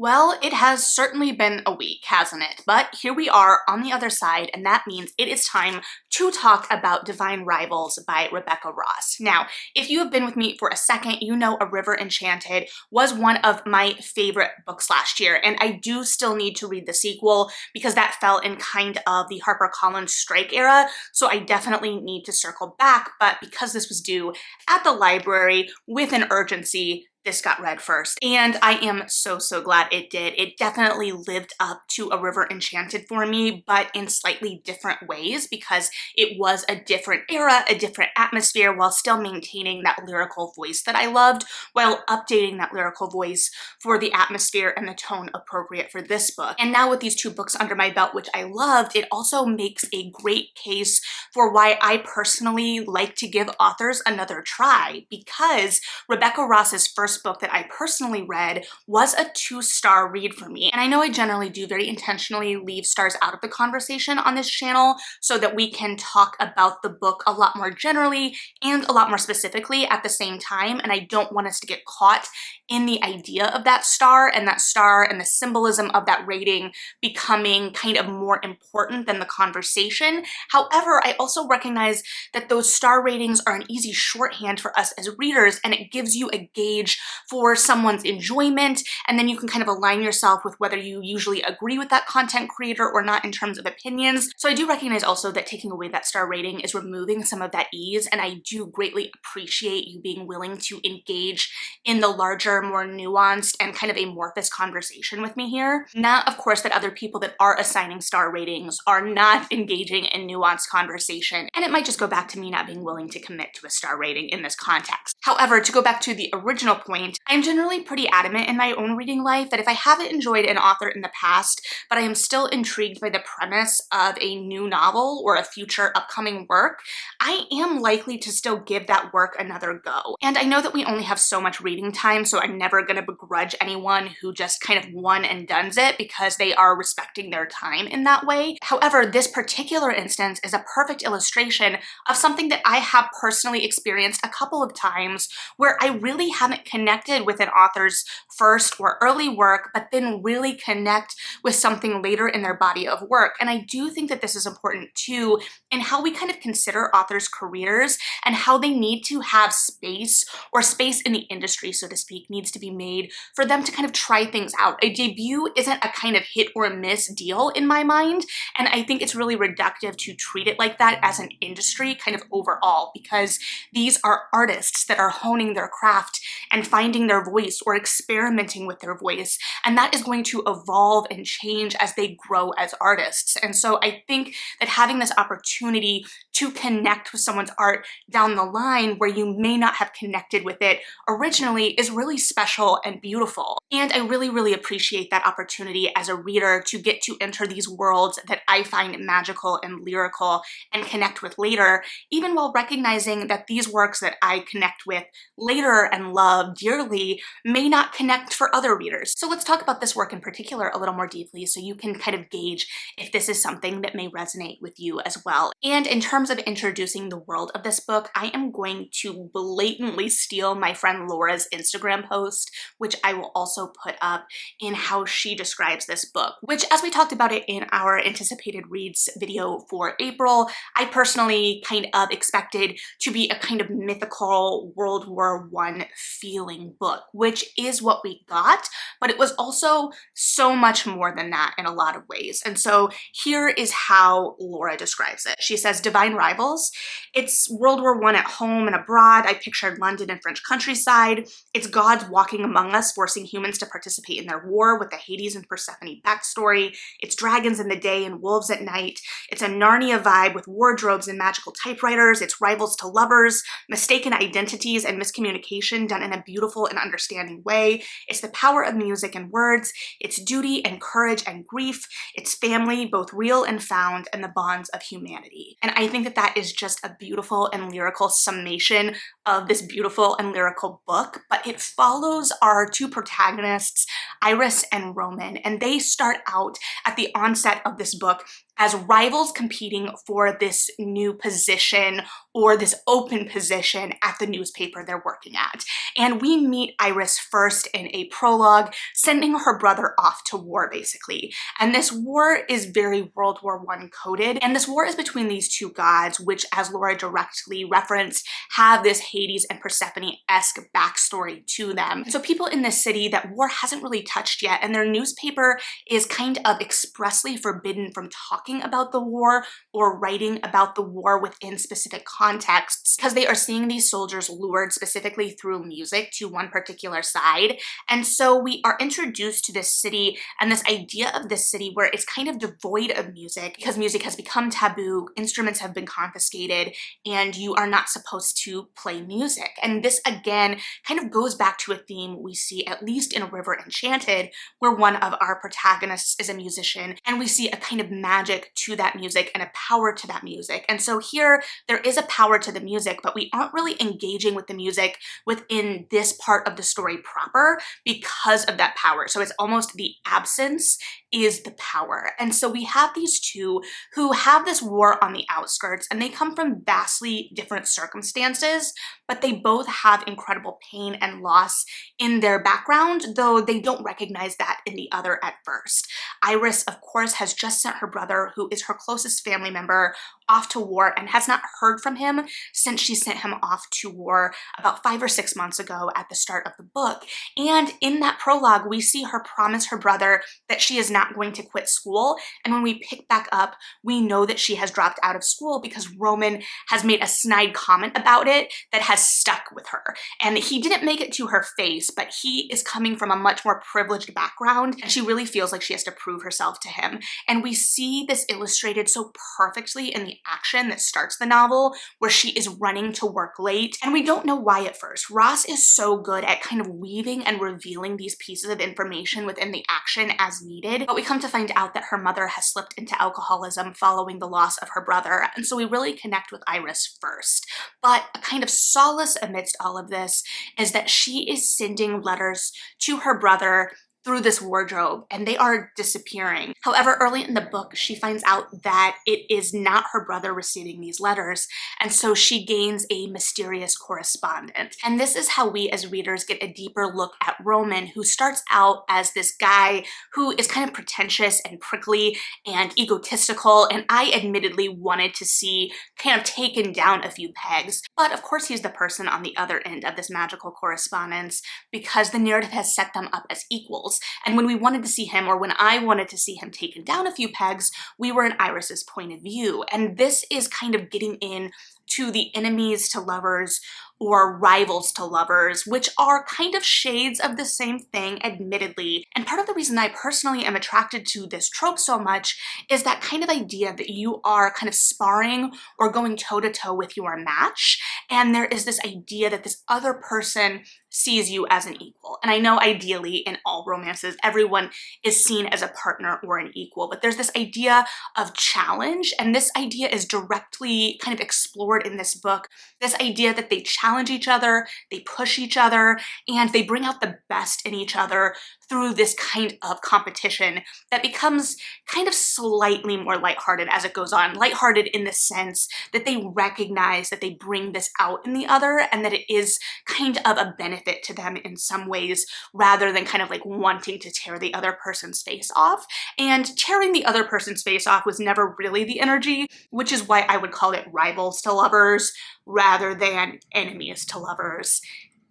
Well, it has certainly been a week, hasn't it? But here we are on the other side, and that means it is time to talk about Divine Rivals by Rebecca Ross. Now, if you have been with me for a second, you know A River Enchanted was one of my favorite books last year, and I do still need to read the sequel because that fell in kind of the HarperCollins strike era, so I definitely need to circle back, but because this was due at the library with an urgency, this got read first, and I am so glad it did. It definitely lived up to A River Enchanted for me, but in slightly different ways because it was a different era, a different atmosphere, while still maintaining that lyrical voice that I loved, while updating that lyrical voice for the atmosphere and the tone appropriate for this book. And now with these two books under my belt, which I loved, it also makes a great case for why I personally like to give authors another try, because Rebecca Ross's first book that I personally read was a 2-star read for me. And I know I generally do very intentionally leave stars out of the conversation on this channel so that we can talk about the book a lot more generally and a lot more specifically at the same time. And I don't want us to get caught in the idea of that star and the symbolism of that rating becoming kind of more important than the conversation. However, I also recognize that those star ratings are an easy shorthand for us as readers, and it gives you a gauge for someone's enjoyment, and then you can kind of align yourself with whether you usually agree with that content creator or not in terms of opinions. So I do recognize also that taking away that star rating is removing some of that ease, and I do greatly appreciate you being willing to engage in the larger, more nuanced, and kind of amorphous conversation with me here. Not, of course, that other people that are assigning star ratings are not engaging in nuanced conversation, and it might just go back to me not being willing to commit to a star rating in this context. However, to go back to the original point, I'm generally pretty adamant in my own reading life that if I haven't enjoyed an author in the past, but I am still intrigued by the premise of a new novel or a future upcoming work, I am likely to still give that work another go. And I know that we only have so much reading time, so I'm never gonna begrudge anyone who just kind of one and dones it because they are respecting their time in that way. However, this particular instance is a perfect illustration of something that I have personally experienced a couple of times where I really haven't connected with an author's first or early work, but then really connect with something later in their body of work. And I do think that this is important too in how we kind of consider authors' careers and how they need to have space, or space in the industry, so to speak, needs to be made for them to kind of try things out. A debut isn't a kind of hit or miss deal in my mind, and I think it's really reductive to treat it like that as an industry kind of overall, because these are artists that are honing their craft and finding their voice or experimenting with their voice, and that is going to evolve and change as they grow as artists. And so I think that having this opportunity to connect with someone's art down the line where you may not have connected with it originally is really special and beautiful. And I really appreciate that opportunity as a reader to get to enter these worlds that I find magical and lyrical and connect with later, even while recognizing that these works that I connect with later and love dearly may not connect for other readers. So let's talk about this work in particular a little more deeply so you can kind of gauge if this is something that may resonate with you as well. And in terms of introducing the world of this book, I am going to blatantly steal my friend Laura's Instagram post, which I will also put up in how she describes this book, which, as we talked about it in our anticipated reads video for April, I personally kind of expected to be a kind of mythical World War I feeling book, which is what we got, but it was also so much more than that in a lot of ways. And so here is how Laura describes it. She says, Divine Rivals. It's World War I at home and abroad. I pictured London and French countryside. It's gods walking among us, forcing humans to participate in their war with the Hades and Persephone backstory. It's dragons in the day and wolves at night. It's a Narnia vibe with wardrobes and magical typewriters. It's rivals to lovers, mistaken identities, and miscommunication done in a beautiful and understanding way. It's the power of music and words. It's duty and courage and grief. It's family, both real and found, and the bonds of humanity. And I think that that is just a beautiful and lyrical summation of this beautiful and lyrical book, but it follows our two protagonists, Iris and Roman, and they start out at the onset of this book as rivals competing for this new position or this open position at the newspaper they're working at. And we meet Iris first in a prologue, sending her brother off to war, basically. And this war is very World War I coded. And this war is between these two gods, which, as Laura directly referenced, have this Hades and Persephone-esque backstory to them. So people in this city that war hasn't really touched yet, and their newspaper is kind of expressly forbidden from talking about the war or writing about the war within specific contexts, because they are seeing these soldiers lured specifically through music to one particular side. And so we are introduced to this city and this idea of this city where it's kind of devoid of music because music has become taboo, instruments have been confiscated, and you are not supposed to play music. And this again kind of goes back to a theme we see at least in A River Enchanted, where one of our protagonists is a musician, and we see a kind of magic to that music and a power to that music. And so here there is a power to the music, but we aren't really engaging with the music within this part of the story proper because of that power. So it's almost the absence is the power. And so we have these two who have this war on the outskirts, and they come from vastly different circumstances, but they both have incredible pain and loss in their background, though they don't recognize that in the other at first. Iris, of course, has just sent her brother, who is her closest family member, off to war and has not heard from him since she sent him off to war about 5 or 6 months ago at the start of the book. And in that prologue, we see her promise her brother that she is not going to quit school. And when we pick back up, we know that she has dropped out of school because Roman has made a snide comment about it that has stuck with her. And he didn't make it to her face, but he is coming from a much more privileged background, and she really feels like she has to prove herself to him. And we see this illustrated so perfectly in the action that starts the novel, where she is running to work late, and we don't know why at first. Ross is so good at kind of weaving and revealing these pieces of information within the action as needed, but we come to find out that her mother has slipped into alcoholism following the loss of her brother, and so we really connect with Iris first. But a kind of solace amidst all of this is that she is sending letters to her brother through this wardrobe, and they are disappearing. However, early in the book, she finds out that it is not her brother receiving these letters, and so she gains a mysterious correspondent. And this is how we as readers get a deeper look at Roman, who starts out as this guy who is kind of pretentious and prickly and egotistical, and I admittedly wanted to see kind of taken down a few pegs. But of course, he's the person on the other end of this magical correspondence because the narrative has set them up as equals. And when we wanted to see him, or when I wanted to see him taken down a few pegs, we were in Iris's point of view. And this is kind of getting in to the enemies to lovers or rivals to lovers, which are kind of shades of the same thing, admittedly. And part of the reason I personally am attracted to this trope so much is that kind of idea that you are kind of sparring or going toe-to-toe with your match, and there is this idea that this other person sees you as an equal. And I know ideally in all romances, everyone is seen as a partner or an equal, but there's this idea of challenge, and this idea is directly kind of explored in this book. This idea that they challenge each other, they push each other, and they bring out the best in each other through this kind of competition that becomes kind of slightly more lighthearted as it goes on. Lighthearted in the sense that they recognize that they bring this out in the other and that it is kind of a benefit to them in some ways, rather than kind of like wanting to tear the other person's face off. And tearing the other person's face off was never really the energy, which is why I would call it rivals to lovers rather than enemies to lovers,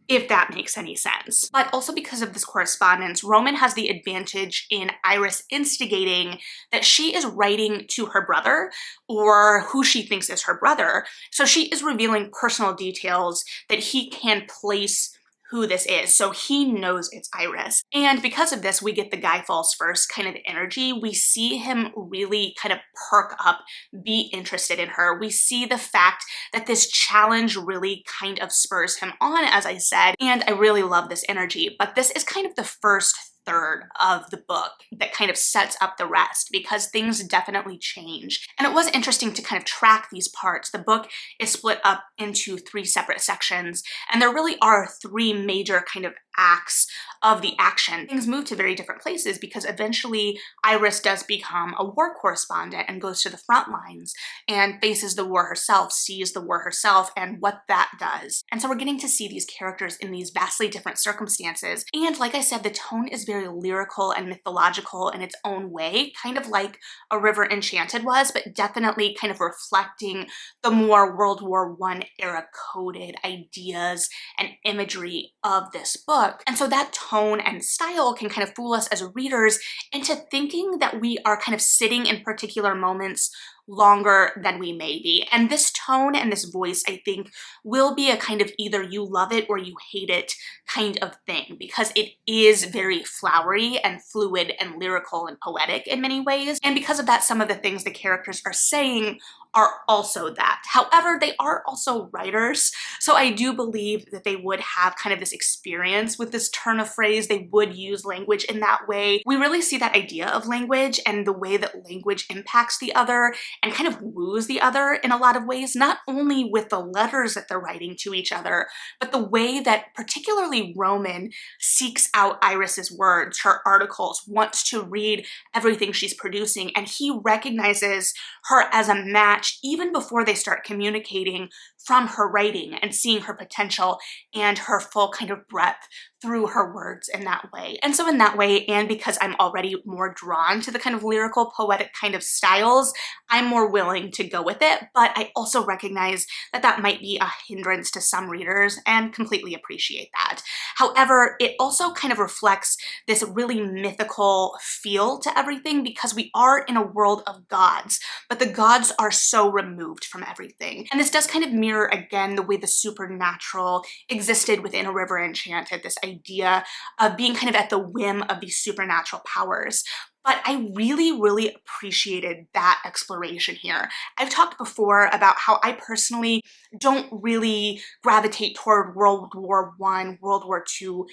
if that makes any sense. But also because of this correspondence, Roman has the advantage in Iris instigating that she is writing to her brother, or who she thinks is her brother. So she is revealing personal details that he can place who this is, so he knows it's Iris. And because of this, we get the guy falls first kind of energy. We see him really kind of perk up, be interested in her. We see the fact that this challenge really kind of spurs him on, as I said, and I really love this energy. But this is kind of the first third of the book that kind of sets up the rest, because things definitely change. And it was interesting to kind of track these parts. The book is split up into 3 separate sections, and there really are 3 major kind of acts of the action, things move to very different places because eventually Iris does become a war correspondent and goes to the front lines and faces the war herself, sees the war herself, and what that does. And so we're getting to see these characters in these vastly different circumstances. And like I said, the tone is very lyrical and mythological in its own way, kind of like A River Enchanted was, but definitely kind of reflecting the more World War I era coded ideas and imagery of this book. And so that tone and style can kind of fool us as readers into thinking that we are kind of sitting in particular moments longer than we may be. And this tone and this voice, I think, will be a kind of either you love it or you hate it kind of thing, because it is very flowery and fluid and lyrical and poetic in many ways. And because of that, some of the things the characters are saying are also that. However, they are also writers, so I do believe that they would have kind of this experience with this turn of phrase. They would use language in that way. We really see that idea of language and the way that language impacts the other and kind of woos the other in a lot of ways, not only with the letters that they're writing to each other, but the way that particularly Roman seeks out Iris's words, her articles, wants to read everything she's producing, and he recognizes her as a match even before they start communicating from her writing and seeing her potential and her full kind of breadth through her words in that way. And so in that way, and because I'm already more drawn to the kind of lyrical, poetic kind of styles, I'm more willing to go with it, but I also recognize that that might be a hindrance to some readers and completely appreciate that. However, it also kind of reflects this really mythical feel to everything because we are in a world of gods, but the gods are so removed from everything. And this does kind of mirror again the way the supernatural existed within A River Enchanted, this idea of being kind of at the whim of these supernatural powers. But I really, really appreciated that exploration here. I've talked before about how I personally don't really gravitate toward World War I, World War II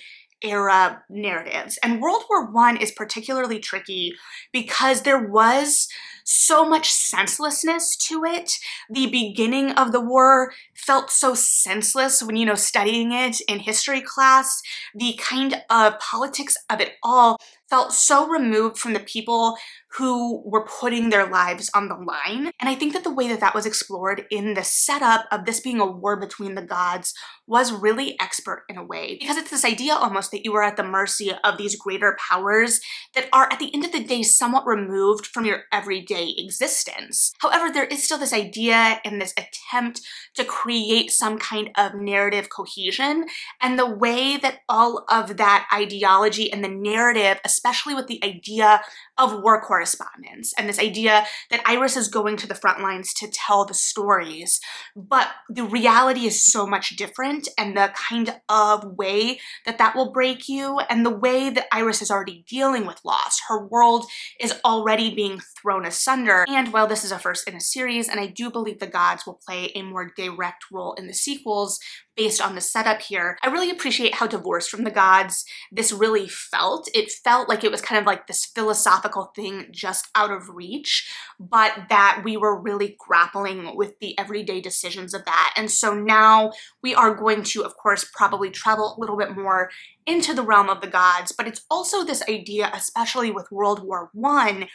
era narratives. And World War I is particularly tricky because there was so much senselessness to it. The beginning of the war felt so senseless when, studying it in history class. The kind of politics of it all felt so removed from the people who were putting their lives on the line. And I think that the way that that was explored in the setup of this being a war between the gods was really expert in a way, because it's this idea almost that you are at the mercy of these greater powers that are at the end of the day somewhat removed from your everyday existence. However, there is still this idea and this attempt to create some kind of narrative cohesion, and the way that all of that ideology and the narrative, especially with the idea of war correspondence and this idea that Iris is going to the front lines to tell the stories, but the reality is so much different, and the kind of way that that will break you, and the way that Iris is already dealing with loss. Her world is already being thrown asunder, and while this is a first in a series, and I do believe the gods will play a more direct role in the sequels based on the setup here, I really appreciate how divorced from the gods this really felt. It felt like it was kind of like this philosophical thing just out of reach, but that we were really grappling with the everyday decisions of that. And so now we are going to, of course, probably travel a little bit more into the realm of the gods, but it's also this idea, especially with World War I,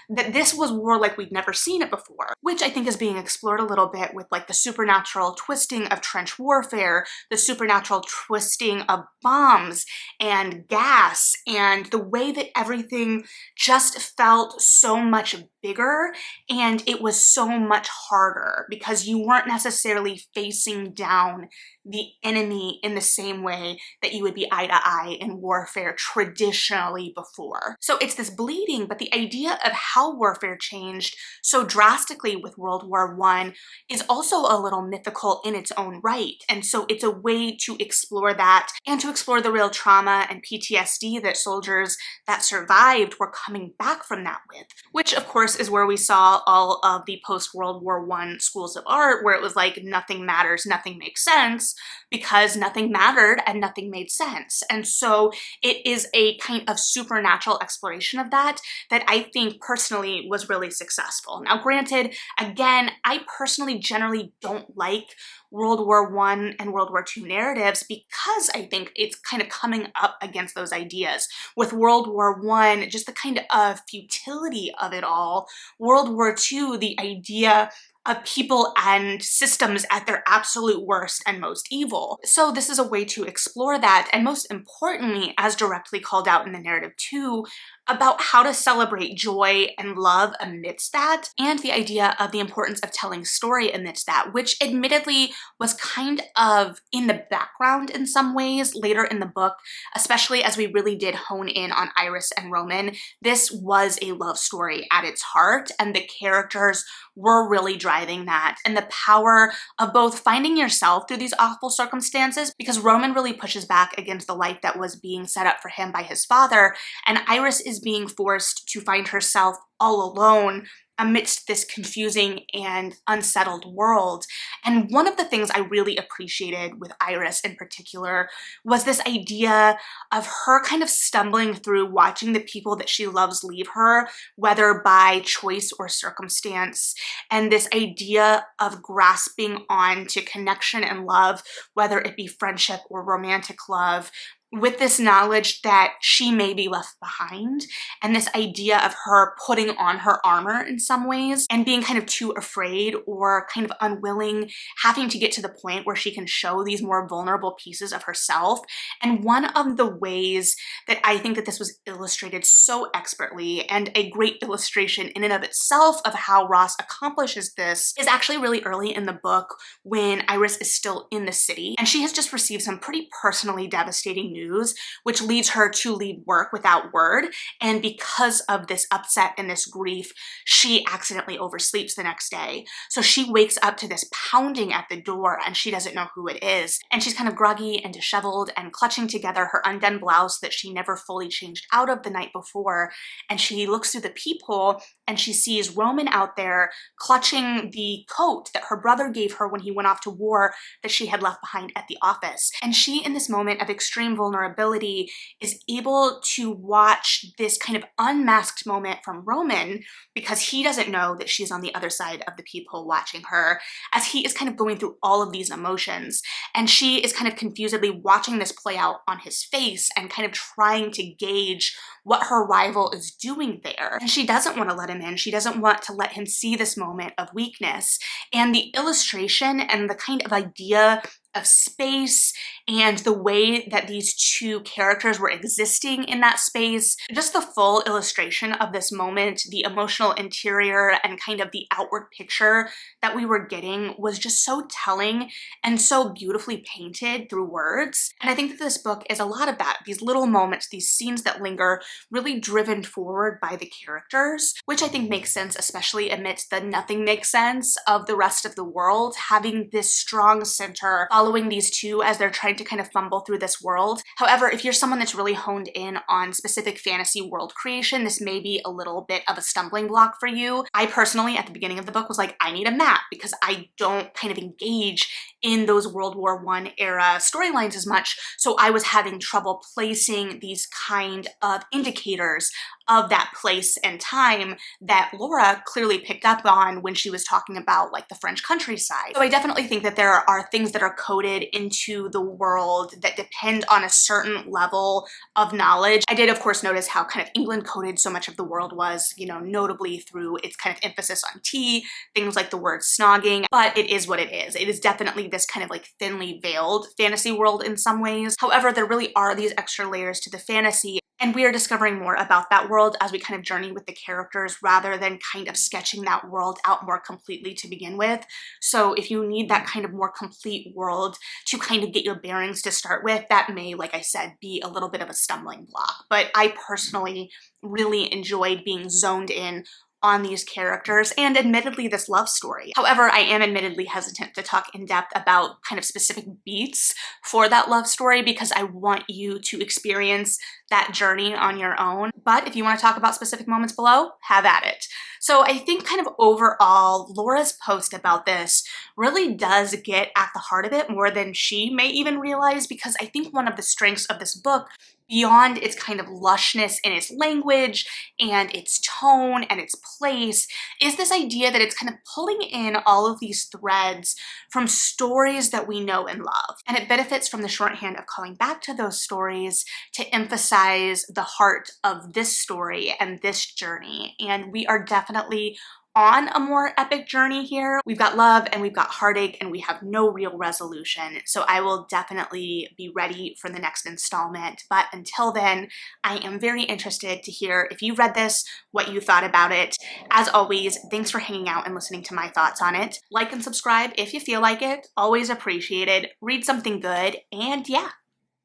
that this was war like we'd never seen it before, which I think is being explored a little bit with like the supernatural twisting of trench warfare, the supernatural twisting of bombs and gas, and the way that everything just felt so much bigger, and it was so much harder because you weren't necessarily facing down the enemy in the same way that you would be eye to eye in warfare traditionally before. So it's this bleeding, but the idea of how warfare changed so drastically with World War I is also a little mythical in its own right. And so it's a way to explore that and to explore the real trauma and PTSD that soldiers that survived were coming back from that with, which of course is where we saw all of the post-World War I schools of art, where it was like nothing matters, nothing makes sense, because nothing mattered and nothing made sense. And so it is a kind of supernatural exploration of that that I think personally was really successful. Now, granted, again, I personally generally don't like World War I and World War II narratives, because I think it's kind of coming up against those ideas. With World War I, just the kind of futility of it all. World War II, the idea of people and systems at their absolute worst and most evil. So this is a way to explore that, and most importantly, as directly called out in the narrative too, about how to celebrate joy and love amidst that, and the idea of the importance of telling story amidst that, which admittedly was kind of in the background in some ways later in the book, especially as we really did hone in on Iris and Roman. This was a love story at its heart, and the characters were really driving that, and the power of both finding yourself through these awful circumstances, because Roman really pushes back against the life that was being set up for him by his father, and Iris is being forced to find herself all alone amidst this confusing and unsettled world. And one of the things I really appreciated with Iris in particular was this idea of her kind of stumbling through watching the people that she loves leave her, whether by choice or circumstance, and this idea of grasping on to connection and love, whether it be friendship or romantic love, with this knowledge that she may be left behind, and this idea of her putting on her armor in some ways and being kind of too afraid or kind of unwilling, having to get to the point where she can show these more vulnerable pieces of herself. And one of the ways that I think that this was illustrated so expertly, and a great illustration in and of itself of how Ross accomplishes this, is actually really early in the book when Iris is still in the city and she has just received some pretty personally devastating news, which leads her to leave work without word. And because of this upset and this grief, she accidentally oversleeps the next day. So she wakes up to this pounding at the door and she doesn't know who it is. And she's kind of groggy and disheveled and clutching together her undone blouse that she never fully changed out of the night before. And she looks through the peephole and she sees Roman out there clutching the coat that her brother gave her when he went off to war that she had left behind at the office. And she, in this moment of extreme vulnerability, is able to watch this kind of unmasked moment from Roman, because he doesn't know that she's on the other side of the peephole watching her, as he is kind of going through all of these emotions. And she is kind of confusedly watching this play out on his face and kind of trying to gauge what her rival is doing there. And she doesn't want to let him in. She doesn't want to let him see this moment of weakness. And the illustration and the kind of idea of space and the way that these two characters were existing in that space, just the full illustration of this moment, the emotional interior and kind of the outward picture that we were getting was just so telling and so beautifully painted through words. And I think that this book is a lot of that, these little moments, these scenes that linger, really driven forward by the characters, which I think makes sense, especially amidst the nothing makes sense of the rest of the world, having this strong center following these two as they're trying to kind of fumble through this world. However, if you're someone that's really honed in on specific fantasy world creation, this may be a little bit of a stumbling block for you. I personally, at the beginning of the book, was like, I need a map, because I don't kind of engage in those World War I era storylines as much, so I was having trouble placing these kind of indicators of that place and time that Laura clearly picked up on when she was talking about like the French countryside. So I definitely think that there are things that are coded into the world that depend on a certain level of knowledge. I did of course notice how kind of England coded so much of the world was, you know, notably through its kind of emphasis on tea, things like the word snogging, but it is what it is. It is definitely this kind of like thinly veiled fantasy world in some ways. However, there really are these extra layers to the fantasy, and we are discovering more about that world as we kind of journey with the characters rather than kind of sketching that world out more completely to begin with. So if you need that kind of more complete world to kind of get your bearings to start with, that may, like I said, be a little bit of a stumbling block. But I personally really enjoyed being zoned in on these characters and admittedly this love story. However, I am admittedly hesitant to talk in depth about kind of specific beats for that love story because I want you to experience that journey on your own. But if you want to talk about specific moments below, have at it. So I think kind of overall, Laura's post about this really does get at the heart of it more than she may even realize, because I think one of the strengths of this book beyond its kind of lushness in its language and its tone and its place, is this idea that it's kind of pulling in all of these threads from stories that we know and love. And it benefits from the shorthand of calling back to those stories to emphasize the heart of this story and this journey. And we are definitely on a more epic journey here. We've got love and we've got heartache and we have no real resolution. So I will definitely be ready for the next installment. But until then, I am very interested to hear if you read this, what you thought about it. As always, thanks for hanging out and listening to my thoughts on it. Like and subscribe if you feel like it. Always appreciated. Read something good. And yeah,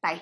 bye.